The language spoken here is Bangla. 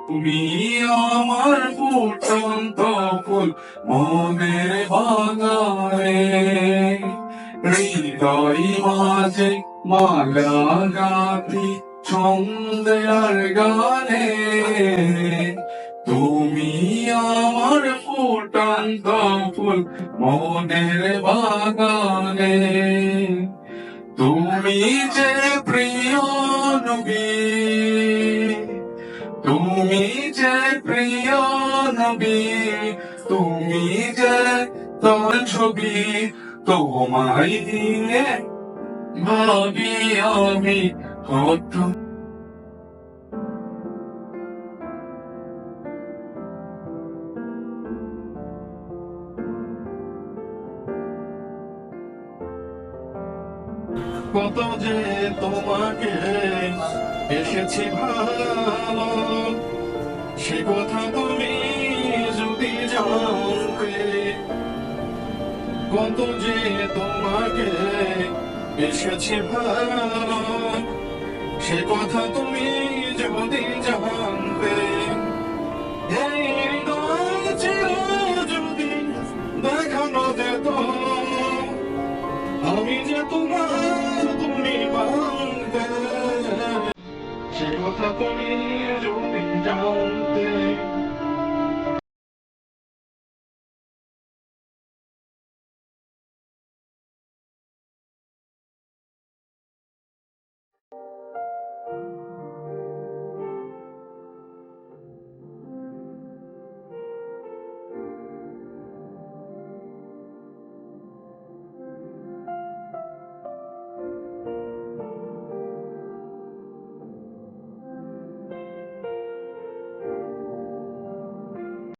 তুমি আমার ফুটন্ত ফুল মনের বাগানে, হৃদয় মাঝে মালা গাঁথি ছন্দে আর গানে। তুমি আমার ফুটন্ত ফুল মনের বাগানে, তুমি যে প্রিয় নবী, তুমি যে প্রিয় নবী, তুমি যে তোর ছবি, তোমায় দিয়ে ভাবি আমি কত। কত যে তোমাকে এসেছি ভালো, সে কথা তুমি যদি জানতে। কত যে তোমাকে এসেছি ভালো, সে কথা তুমি যদি জানতে। এই হৃদয় ছিল যদি দেখানো যেত, আমি যে তোমার তুমি মানতে। সে কথা তুমি যদি জানতে।